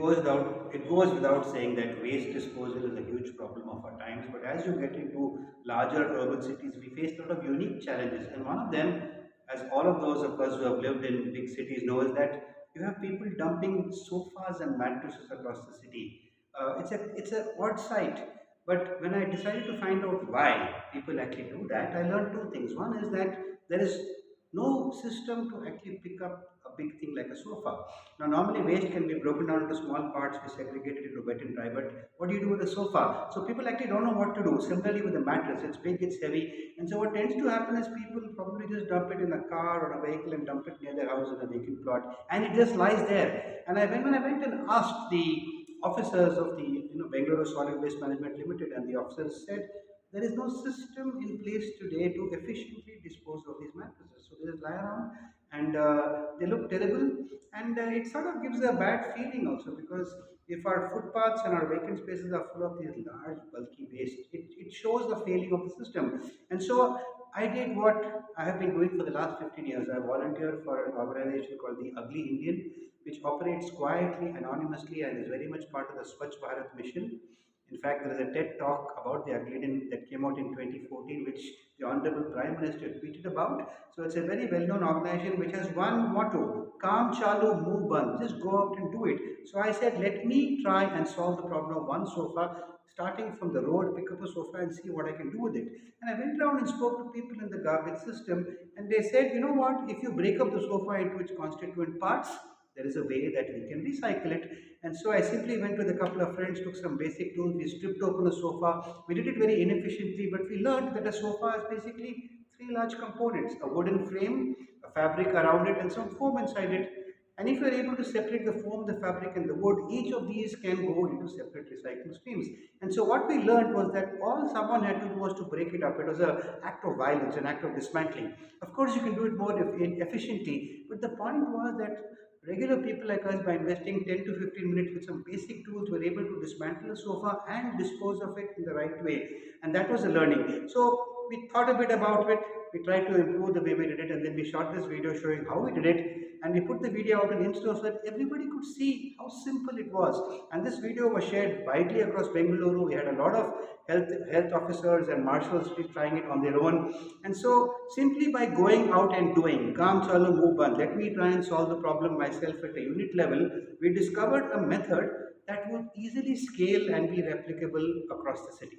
it goes without saying that waste disposal is a huge problem of our times. But as you get into larger urban cities, we face a lot of unique challenges, and one of them, as all of those of us who have lived in big cities know, is that you have people dumping sofas and mattresses across the city. It's a odd sight. But when I decided to find out why people actually do that, I learned two things. One is that there is no system to actually pick up a big thing like a sofa. Now, normally waste can be broken down into small parts, we segregate it into wet and dry, but what do you do with a sofa? So people actually don't know what to do. Similarly with a mattress, it's big, it's heavy, and so what tends to happen is people probably just dump it in a car or a vehicle and dump it near their house in a vacant plot, and it just lies there. And when I went and asked the officers of the Bengaluru Solid Waste Management Limited, and the officers said there is no system in place today to efficiently dispose of these mattresses. So they just lie around, and they look terrible, and it sort of gives a bad feeling also, because if our footpaths and our vacant spaces are full of these large bulky waste, it shows the failing of the system. And so I did what I have been doing for the last 15 years. I volunteered for an organization called the Ugly Indian, which operates quietly, anonymously, and is very much part of the Swachh Bharat mission. In fact, there is a TED talk about the Ugly Indian that came out in 2014, which the Honorable Prime Minister tweeted about. So it's a very well-known organization which has one motto: "Kaam chalu, muh band." Just go out and do it. So I said, let me try and solve the problem of one sofa, starting from the road, pick up a sofa and see what I can do with it. And I went around and spoke to people in the garbage system, and they said, you know what, if you break up the sofa into its constituent parts, there is a way that we can recycle it. And so I simply went with a couple of friends, took some basic tools, we stripped open a sofa. We did it very inefficiently, but we learned that a sofa is basically three large components: a wooden frame, a fabric around it, and some foam inside it. And if you're able to separate the foam, the fabric, and the wood, each of these can go into separate recycling streams. And so what we learned was that all someone had to do was to break it up. It was an act of violence, an act of dismantling. Of course, you can do it more efficiently, but the point was that regular people like us, by investing 10 to 15 minutes with some basic tools, were able to dismantle a sofa and dispose of it in the right way. And that was a learning. So we thought a bit about it, we tried to improve the way we did it, and then we shot this video showing how we did it. And we put the video out on Insta so that everybody could see how simple it was. And this video was shared widely across Bengaluru. We had a lot of health officers and marshals trying it on their own. And so simply by going out and doing, Kaam Chalu Muh Band, let me try and solve the problem myself at a unit level, we discovered a method that would easily scale and be replicable across the city.